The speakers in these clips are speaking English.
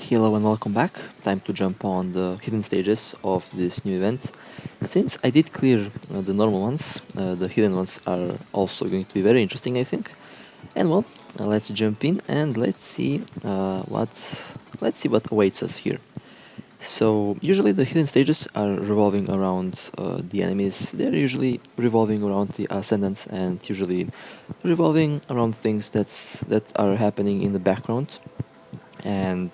Hello and welcome back. Time to jump on the hidden stages of this new event. Since I did clear the normal ones, the hidden ones are also going to be very interesting, I think. And well, let's jump in and let's see what awaits us here. So usually the hidden stages are revolving around the enemies. They're usually revolving around the ascendants and usually revolving around things that are happening in the background. And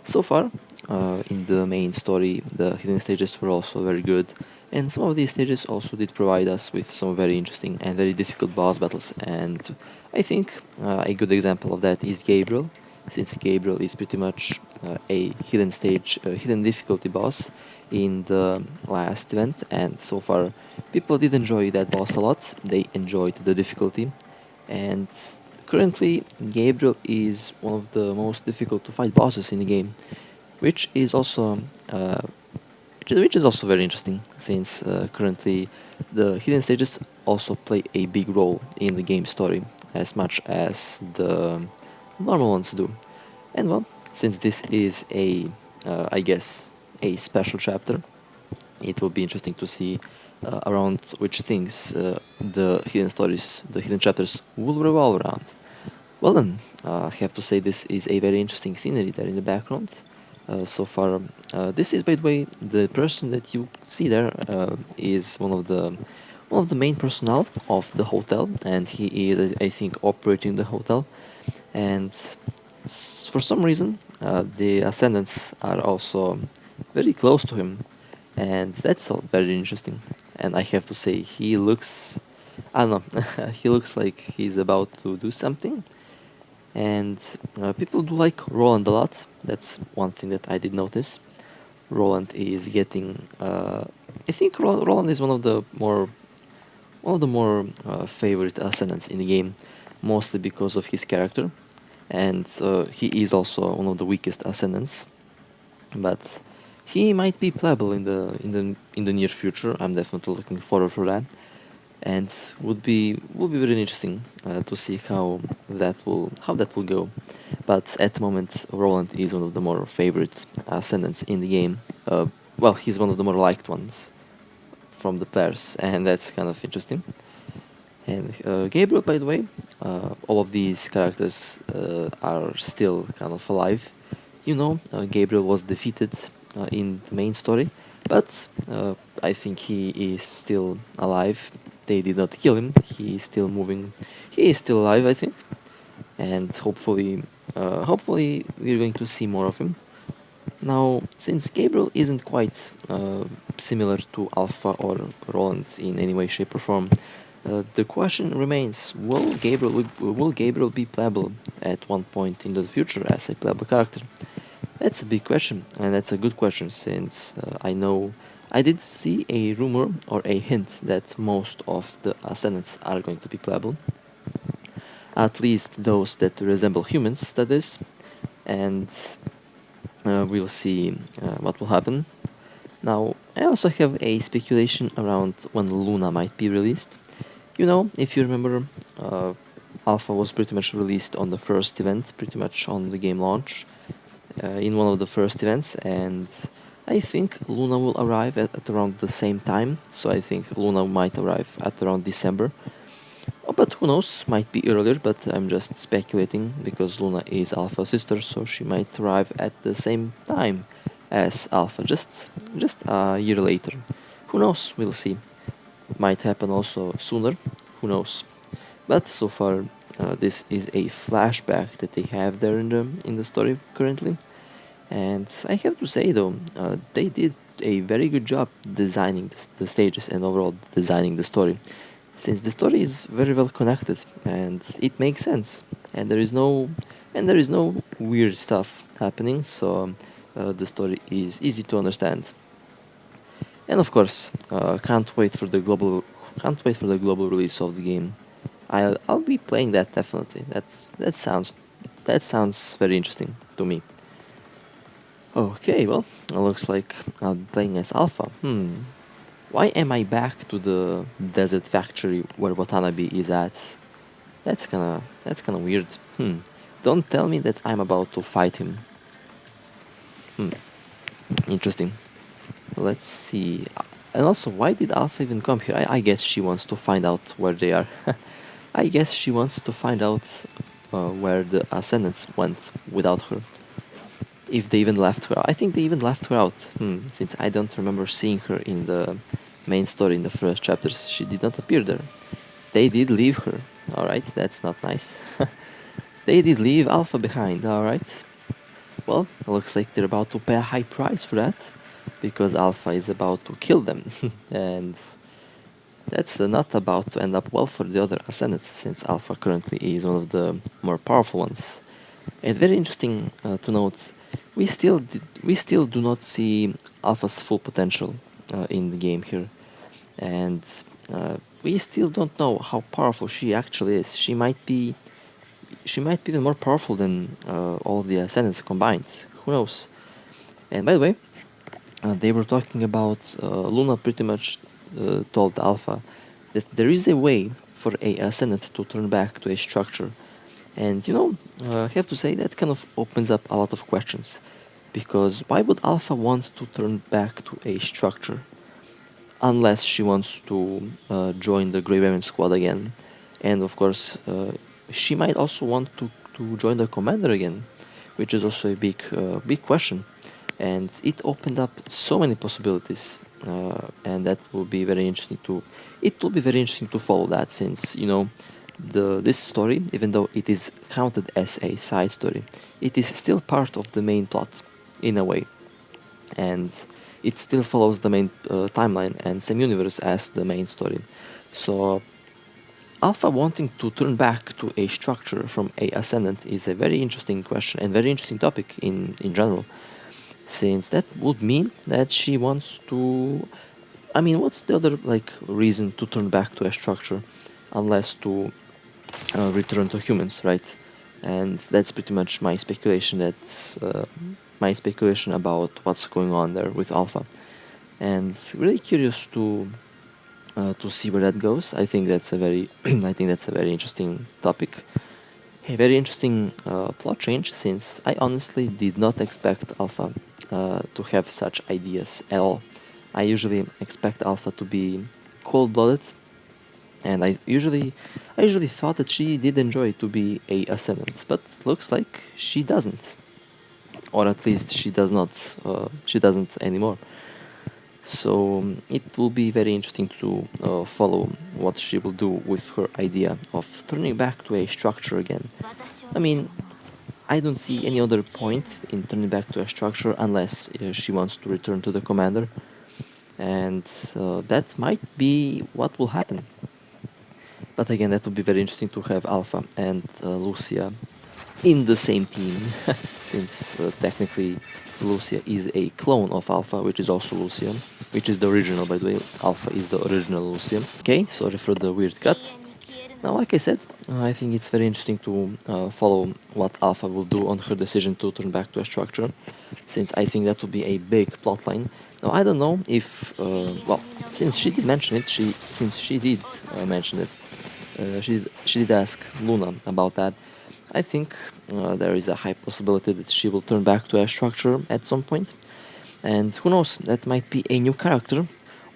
so far, in the main story, the hidden stages were also very good, and some of these stages also did provide us with some very interesting and very difficult boss battles. And I think a good example of that is Gabriel, since Gabriel is pretty much a hidden stage, hidden difficulty boss in the last event, and so far people did enjoy that boss a lot. They enjoyed the difficulty, and currently, Gabriel is one of the most difficult to fight bosses in the game, which is also very interesting since currently the hidden stages also play a big role in the game story as much as the normal ones do. And well, since this is I guess, a special chapter, it will be interesting to see around which things the hidden chapters will revolve around. Well then, I have to say this is a very interesting scenery there in the background. So far, this is, by the way, the person that you see there is one of the main personnel of the hotel, and he is, I think, operating the hotel. And for some reason, the Ascendants are also very close to him, and that's all very interesting. And I have to say, I don't know, he looks like he's about to do something. And people do like Roland a lot. That's one thing that I did notice. Roland is getting. I think Roland is one of the more favorite ascendants in the game, mostly because of his character, and he is also one of the weakest ascendants. But he might be playable in the near future. I'm definitely looking forward for that, and would be very interesting to see how that will go. But at the moment, Roland is one of the more favorite ascendants in the game. Well, he's one of the more liked ones from the players, and that's kind of interesting. And Gabriel, by the way, all of these characters are still kind of alive. Gabriel was defeated in the main story, but I think he is still alive. They did not kill him. He is still moving. He is still alive, I think, and hopefully we're going to see more of him. Now, since Gabriel isn't quite similar to Alpha or Roland in any way, shape, or form, the question remains: Will Gabriel be playable at one point in the future as a playable character? That's a big question, and that's a good question since I know I did see a rumor or a hint that most of the Ascendants are going to be playable, at least those that resemble humans, that is, and we'll see what will happen. Now, I also have a speculation around when Luna might be released. If you remember, Alpha was pretty much released on the first event, pretty much on the game launch, in one of the first events, and I think Luna will arrive at around the same time, so I think Luna might arrive at around December. Oh, but who knows, might be earlier, but I'm just speculating because Luna is Alpha's sister, so she might arrive at the same time as Alpha, just a year later. Who knows, we'll see. Might happen also sooner, who knows. But so far, this is a flashback that they have there in the story currently. And I have to say though, they did a very good job designing the stages and overall designing the story, since the story is very well connected and it makes sense, and there is no weird stuff happening, so the story is easy to understand. And of course, can't wait for the global release of the game. I'll be playing that definitely. That sounds very interesting to me. Okay, well, it looks like I'll be playing as Alpha. Why am I back to the desert factory where Watanabe is at? That's kinda weird. Don't tell me that I'm about to fight him. Interesting. Let's see. And also, why did Alpha even come here? I guess she wants to find out where they are. I guess she wants to find out where the Ascendants went without her. If they even left her. I think they even left her out. Since I don't remember seeing her in the main story in the first chapters. She did not appear there. They did leave her. Alright, that's not nice. They did leave Alpha behind, alright. Well, looks like they're about to pay a high price for that, because Alpha is about to kill them. And that's not about to end up well for the other Ascendants, since Alpha currently is one of the more powerful ones. And very interesting to note, we still do not see Alpha's full potential in the game here, and we still don't know how powerful she actually is. She might be even more powerful than all of the Ascendants combined. Who knows? And by the way, they were talking about Luna pretty much told Alpha that there is a way for a Ascendant to turn back to a structure. And I have to say that kind of opens up a lot of questions. Because why would Alpha want to turn back to a structure? Unless she wants to join the Grey Raven squad again. And of course, she might also want to join the Commander again, which is also a big question. And it opened up so many possibilities, and that will be very interesting to follow that, since this story, even though it is counted as a side story, it is still part of the main plot in a way, and it still follows the main timeline and same universe as the main story. So Alpha wanting to turn back to a structure from a Ascendant is a very interesting question and very interesting topic in general, since that would mean that she wants to... I mean, what's the other reason to turn back to a structure unless to return to humans, right? And that's pretty much my speculation. That's my speculation about what's going on there with Alpha, and really curious to see where that goes. I think that's a very interesting topic. A very interesting plot change, since I honestly did not expect Alpha to have such ideas at all. I usually expect Alpha to be cold-blooded, and I usually thought that she did enjoy to be a Ascendant, but looks like she doesn't, or at least she does not. She doesn't anymore. So it will be very interesting to follow what she will do with her idea of turning back to a structure again. I mean, I don't see any other point in turning back to a structure unless she wants to return to the Commander, and that might be what will happen. But again, that would be very interesting to have Alpha and Lucia in the same team, since technically Lucia is a clone of Alpha, which is also Lucia, which is the original, by the way. Alpha is the original Lucia. Okay, sorry for the weird cut. Now, like I said, I think it's very interesting to follow what Alpha will do on her decision to turn back to a structure, since I think that will be a big plotline. Now, I don't know if, well, since she did mention it, she did ask Luna about that. I think there is a high possibility that she will turn back to a structure at some point. And who knows, that might be a new character,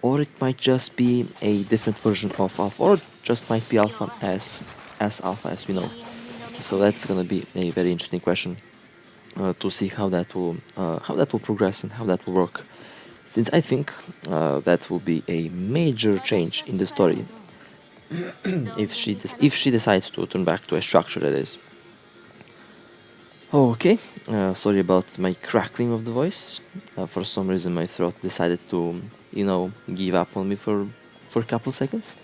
or it might just be a different version of Alpha, or just might be Alpha as Alpha as we know. So that's gonna be a very interesting question to see how that will progress and how that will work. Since I think that will be a major change in the story if she decides to turn back to a structure, that is. Okay, sorry about my crackling of the voice. For some reason my throat decided to, give up on me for a couple seconds.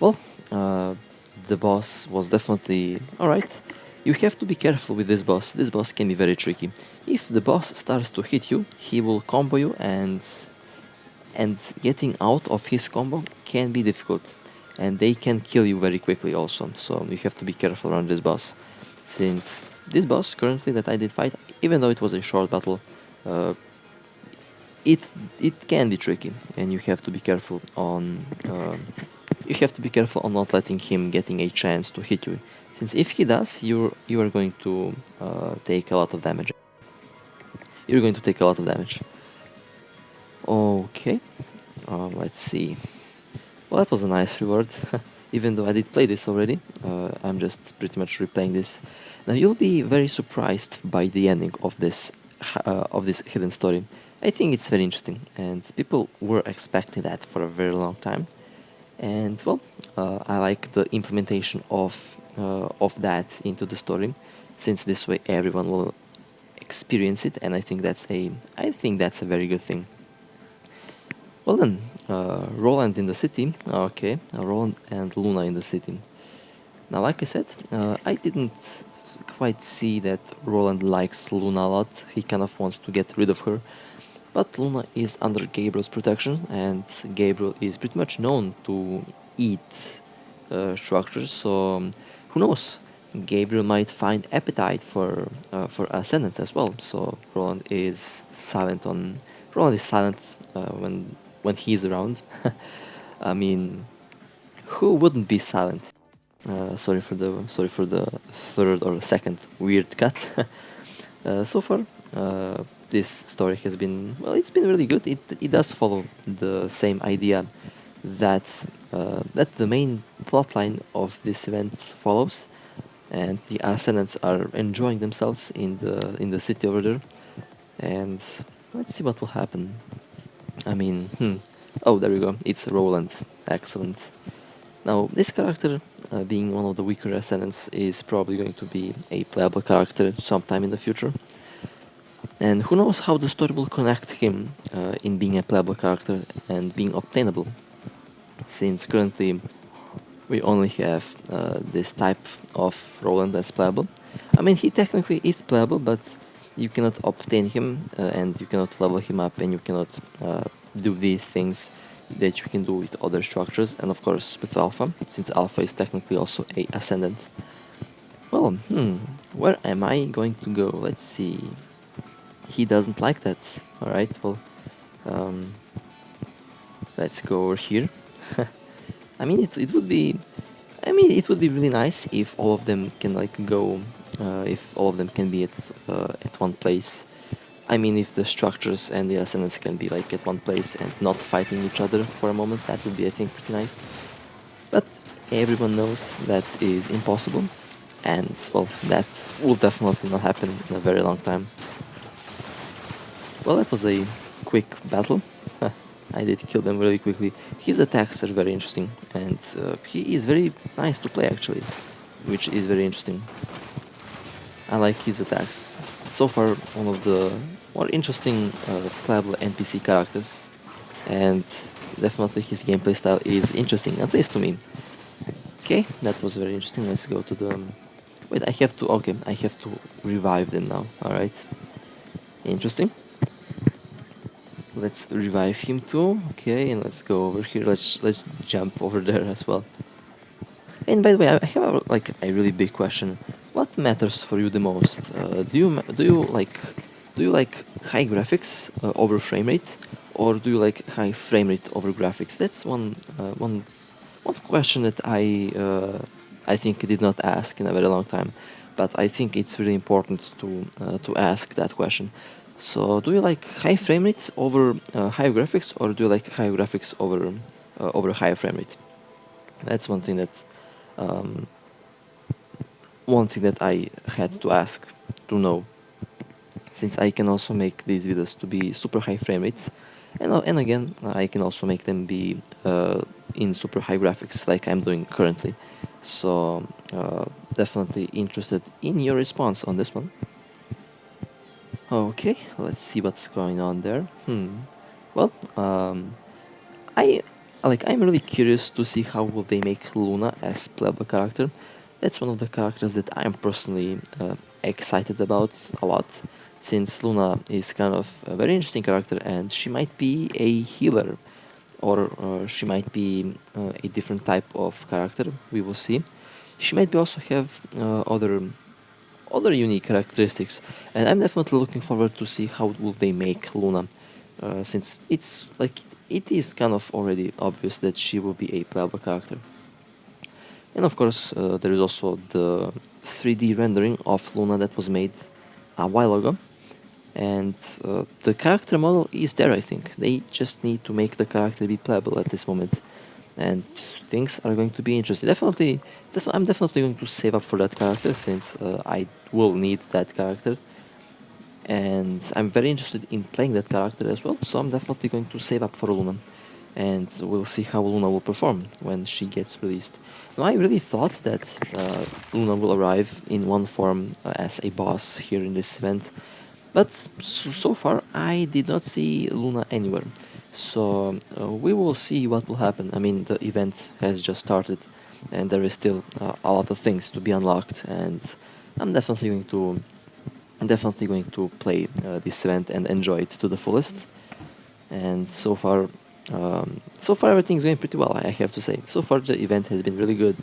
Well, the boss was definitely alright. You have to be careful with this boss. This boss can be very tricky. If the boss starts to hit you, he will combo you, and getting out of his combo can be difficult. And they can kill you very quickly also, so you have to be careful around this boss. Since this boss currently that I did fight, even though it was a short battle, it can be tricky, and you have to be careful on not letting him getting a chance to hit you. Since if he does, you are going to take a lot of damage. you're going to take a lot of damage. Okay, let's see. Well, that was a nice reward. Even though I did play this already, I'm just pretty much replaying this. Now you'll be very surprised by the ending of this hidden story. I think it's very interesting, and people were expecting that for a very long time. And well, I like the implementation of that into the story, since this way everyone will experience it, and I think that's a very good thing. Well then, Roland in the city. Okay, Roland and Luna in the city. Now, like I said, I didn't quite see that Roland likes Luna a lot. He kind of wants to get rid of her. But Luna is under Gabriel's protection, and Gabriel is pretty much known to eat structures. So who knows? Gabriel might find appetite for Ascendants as well. So Roland is silent when he's around. I mean, who wouldn't be silent? Sorry for the third or second weird cut. So far, this story has been, well, it's been really good. It does follow the same idea that that the main plotline of this event follows, and the Ascendants are enjoying themselves in the city over there. And let's see what will happen. I mean, oh, there we go. It's Roland. Excellent. Now, this character, being one of the weaker Ascendants, is probably going to be a playable character sometime in the future. And who knows how the story will connect him in being a playable character and being obtainable, since currently we only have this type of Roland as playable. I mean, he technically is playable, but you cannot obtain him, and you cannot level him up, and you cannot do these things that you can do with other structures, and of course with Alpha, since Alpha is technically also a Ascendant. Well, where am I going to go? Let's see. He doesn't like that. Alright, well, let's go over here. I mean, it would be really nice if all of them can go, if all of them can be at one place. I mean, if the structures and the Ascendants can be at one place and not fighting each other for a moment, that would be, I think, pretty nice. But everyone knows that is impossible, and well, that will definitely not happen in a very long time. Well, that was a quick battle. I did kill them really quickly. His attacks are very interesting, and he is very nice to play actually, which is very interesting. I like his attacks. So far, one of the more interesting playable NPC characters, and definitely his gameplay style is interesting, at least to me. Okay, that was very interesting. Let's go to the... Wait, I have to revive them now, alright. Interesting. Let's revive him too. Okay, and let's go over here. Let's jump over there as well. And by the way, I have a really big question. What matters for you the most? Do you like high graphics over frame rate, or do you like high frame rate over graphics? That's one question that I think I did not ask in a very long time, but I think it's really important to ask that question. So, do you like high frame rate over high graphics, or do you like high graphics over higher frame rate? That's one thing that I had to ask to know, since I can also make these videos to be super high frame rate, and again I can also make them be in super high graphics like I'm doing currently. So definitely interested in your response on this one. Okay, let's see what's going on there. Well, I'm really curious to see how will they make Luna as playable character. That's one of the characters that I'm personally excited about a lot, since Luna is kind of a very interesting character, and she might be a healer, or she might be a different type of character. We will see. She might be also have other unique characteristics, and I'm definitely looking forward to see how will they make Luna, since it is kind of already obvious that she will be a playable character. And of course, there is also the 3D rendering of Luna that was made a while ago, and the character model is there. I think they just need to make the character be playable at this moment, and things are going to be interesting. I'm definitely going to save up for that character since I will need that character, and I'm very interested in playing that character as well. So I'm definitely going to save up for Luna, and we'll see how Luna will perform when she gets released. Now, I really thought that Luna will arrive in one form as a boss here in this event, but so far I did not see Luna anywhere. So we will see what will happen. I mean, the event has just started, and there is still a lot of things to be unlocked, and I'm definitely going to play this event and enjoy it to the fullest. And so far everything's going pretty well. I have to say. So far the event has been really good,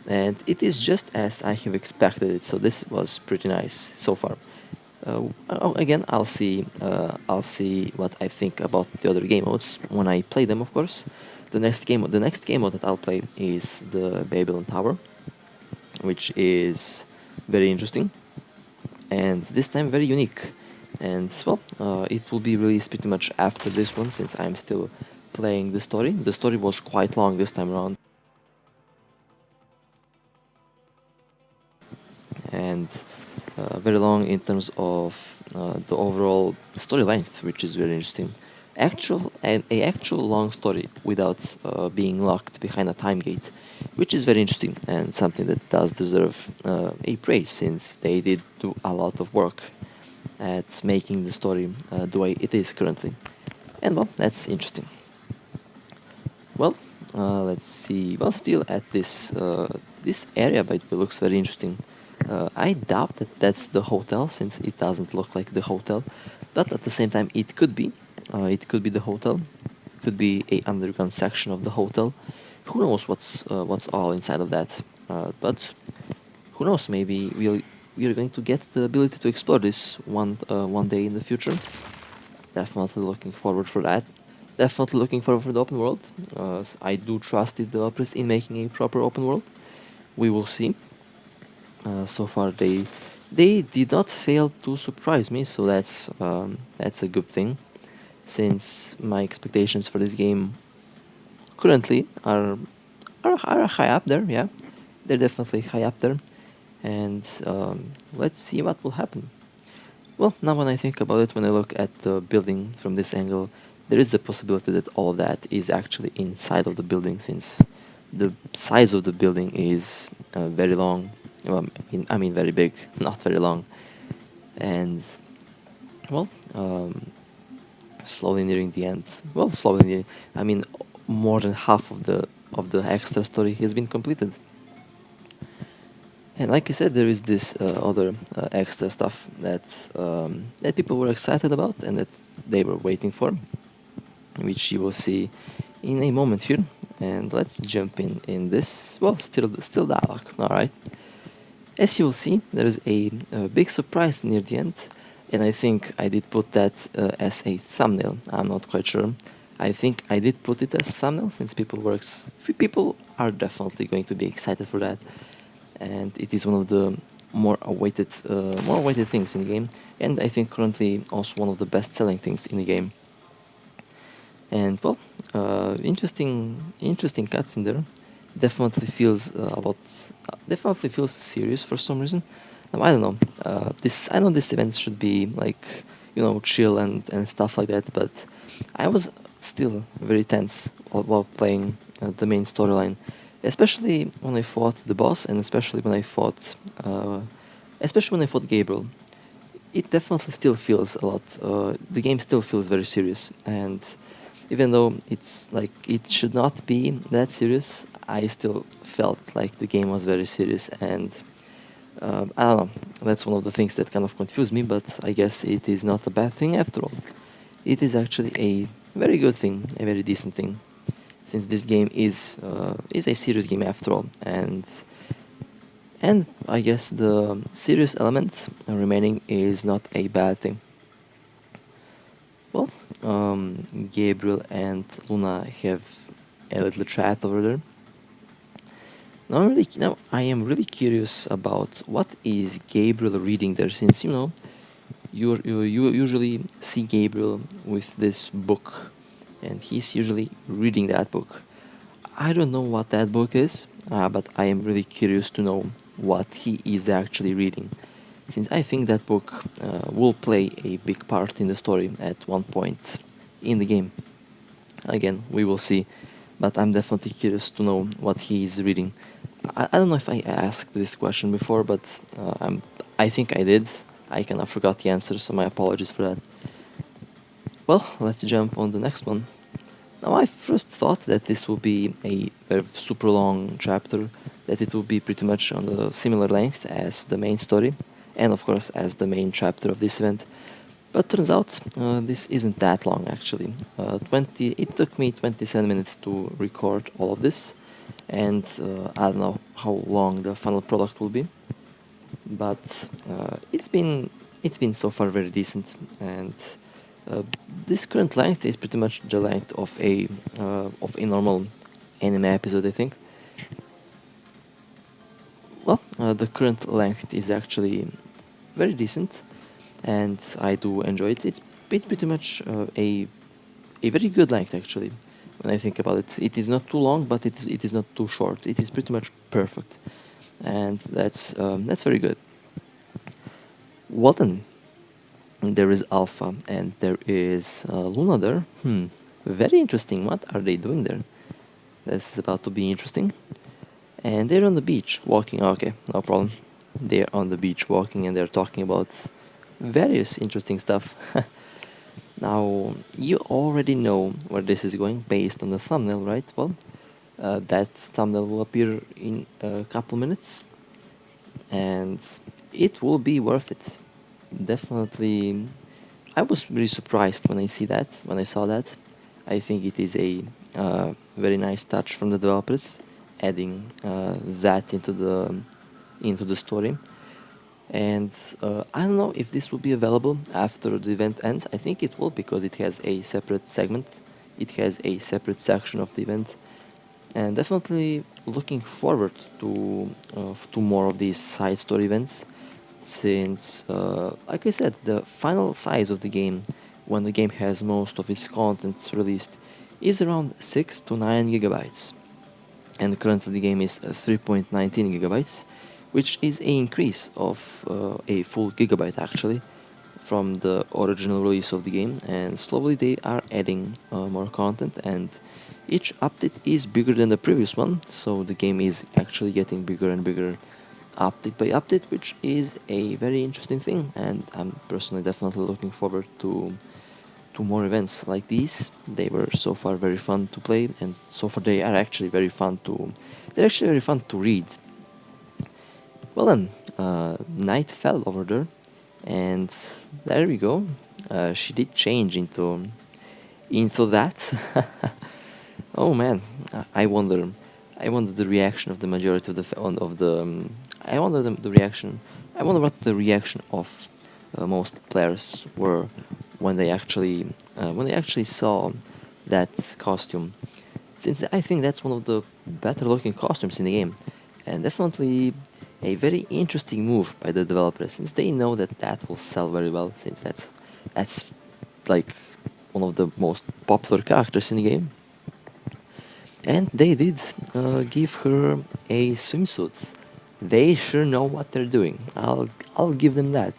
and it is just as I have expected it. So this was pretty nice so far. Again, I'll see what I think about the other game modes when I play them. Of course, the next game mode that I'll play is the Babylon Tower, which is very interesting and this time very unique. And well, it will be released pretty much after this one since I'm still playing the story. The story was quite long this time around, and very long in terms of the overall story length, which is very interesting. A actual long story without being locked behind a time gate, which is very interesting and something that does deserve a praise since they did do a lot of work at making the story the way it is currently. And well, that's interesting. Well, let's see. Well, still at this area, but it looks very interesting. I doubt that that's the hotel since it doesn't look like the hotel, but at the same time, it could be. It could be the hotel. It could be a underground section of the hotel. Who knows what's all inside of that? But who knows? Maybe we are going to get the ability to explore this one day in the future. Definitely looking forward for that. Definitely looking forward for the open world. I do trust these developers in making a proper open world. We will see. So far, they did not fail to surprise me, so that's a good thing. Since my expectations for this game currently are high up there, yeah, they're definitely high up there, and let's see what will happen. Well, now when I think about it, when I look at the building from this angle, there is the possibility that all that is actually inside of the building, since the size of the building is very long. Well, I mean very big, not very long, and well, slowly nearing the end. Well, slowly nearing. I mean, more than half of the extra story has been completed. And like I said, there is this other extra stuff that people were excited about and that they were waiting for, which you will see in a moment here. And let's jump in this. Well, still dialogue. All right. As you will see, there is a big surprise near the end, and I think I did put that as a thumbnail. I'm not quite sure. I think I did put it as thumbnail since people are definitely going to be excited for that, and it is one of the more awaited things in the game, and I think currently also one of the best-selling things in the game. And well, interesting cuts in there. Definitely feels definitely feels serious for some reason. I don't know. I know this event should be like, chill and stuff like that, but I was still very tense while playing the main storyline, especially when I fought the boss, and especially when I fought Gabriel. It definitely still feels a lot. The game still feels very serious, and even though it's like it should not be that serious, I still felt like the game was very serious, and I don't know. That's one of the things that kind of confused me, but I guess it is not a bad thing after all. It is actually a very good thing, a very decent thing, since this game is a serious game after all, and I guess the serious element remaining is not a bad thing. Well, Gabriel and Luna have a little chat over there. Now I am really curious about what is Gabriel reading there, since you usually see Gabriel with this book, and he's usually reading that book. I don't know what that book is, but I am really curious to know what he is actually reading, since I think that book will play a big part in the story at one point in the game. Again, we will see, but I'm definitely curious to know what he is reading. I don't know if I asked this question before, but I think I did. I kind of forgot the answer, so my apologies for that. Well, let's jump on the next one. Now, I first thought that this would be a super long chapter, that it would be pretty much on the similar length as the main story, and of course as the main chapter of this event. But turns out this isn't that long actually. It took me 27 minutes to record all of this, and I don't know how long the final product will be, but it's been so far very decent, and this current length is pretty much the length of a normal anime episode, I think. Well, the current length is actually very decent, and I do enjoy it. It's pretty much a very good length actually. When I think about it, it is not too long, but it is not too short. It is pretty much perfect, and that's very good. Well then, there is Alpha and there is Luna there. Very interesting. What are they doing there? This is about to be interesting. And they're on the beach walking. Okay, no problem. They're on the beach walking and they're talking about various interesting stuff. Now, you already know where this is going based on the thumbnail, right? Well, that thumbnail will appear in a couple minutes, and it will be worth it. Definitely, I was really surprised when I saw that. I think it is a very nice touch from the developers, adding that into the story. And I don't know if this will be available after the event ends. I think it will, because it has a separate segment. It has a separate section of the event, and definitely looking forward to more of these side story events. Since, like I said, the final size of the game, when the game has most of its content released, is around 6 to 9 gigabytes. And currently the game is 3.19 gigabytes, which is an increase of a full gigabyte actually from the original release of the game, and slowly they are adding more content, and each update is bigger than the previous one, so the game is actually getting bigger and bigger update by update, which is a very interesting thing, and I'm personally definitely looking forward to more events like these. They were so far very fun to play, and so far they are actually very fun to read. Well then, night fell over there, and there we go. She did change into that. Oh man, I wonder the reaction of the majority of the I wonder the reaction. I wonder what the reaction of most players were when they actually saw that costume. Since I think that's one of the better looking costumes in the game, and definitely a very interesting move by the developers, since they know that will sell very well, since that's like one of the most popular characters in the game. And they did give her a swimsuit. They sure know what they're doing. I'll give them that.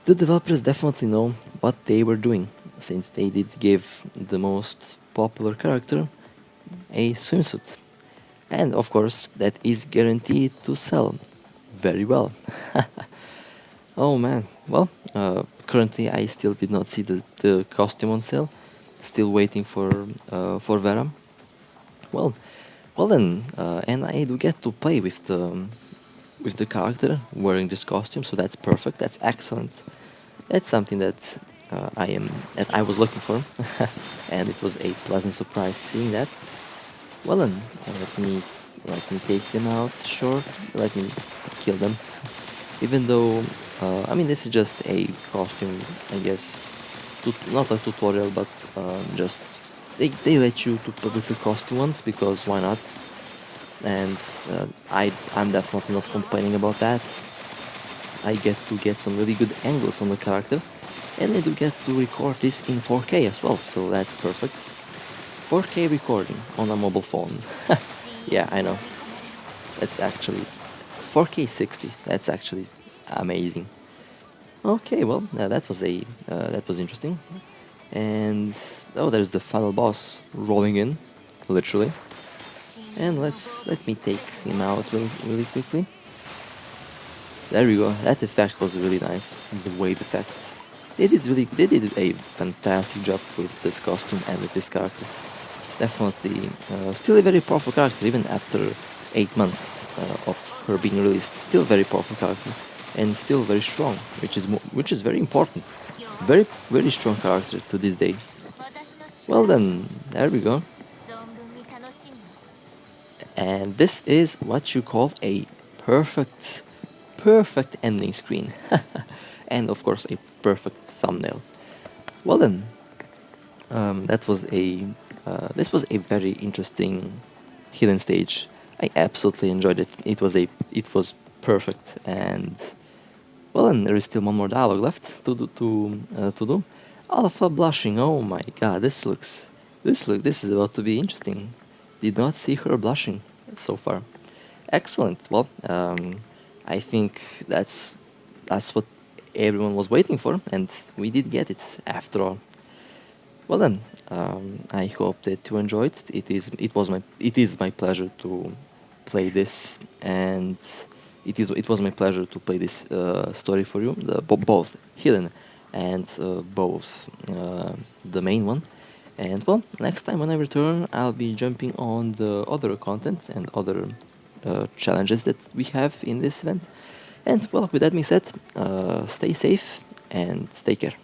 The developers definitely know what they were doing, since they did give the most popular character a swimsuit. And of course, that is guaranteed to sell very well. Oh man, well, currently I still did not see the costume on sale. Still waiting for Vera. Well, well then, and I do get to play with the character wearing this costume, so that's perfect. That's excellent. That's something that I was looking for, and it was a pleasant surprise seeing that. Well then, let me take them out short. Let me kill them. Even though, I mean, this is just a costume, I guess. Not a tutorial, but just they let you to play with the costume once, because why not? And I'm definitely not complaining about that. I get to get some really good angles on the character, and I do get to record this in 4K as well, so that's perfect. 4K recording on a mobile phone. Yeah, I know. That's actually 4K 60. That's actually amazing. Okay, well, that was interesting. And oh, there's the final boss rolling in, literally. And let me take him out really quickly. There we go. That effect was really nice. The wave effect. They did a fantastic job with this costume and with this character. Definitely, still a very powerful character even after 8 months of her being released. Still very powerful character and still very strong, which is very important. Very strong character to this day. Well then, there we go. And this is what you call a perfect ending screen. And of course a perfect thumbnail. Well then, that was a this was a very interesting hidden stage. I absolutely enjoyed it. It was perfect, and well, and there is still one more dialogue left to do. Alpha blushing. Oh my god, this is about to be interesting. Did not see her blushing so far. Excellent. Well, I think that's what everyone was waiting for, and we did get it after all. Well then, I hope that you enjoyed. It is my pleasure to play this, and it was my pleasure to play this story for you, both hidden and both the main one. And well, next time when I return, I'll be jumping on the other content and other challenges that we have in this event. And well, with that being said, stay safe and take care.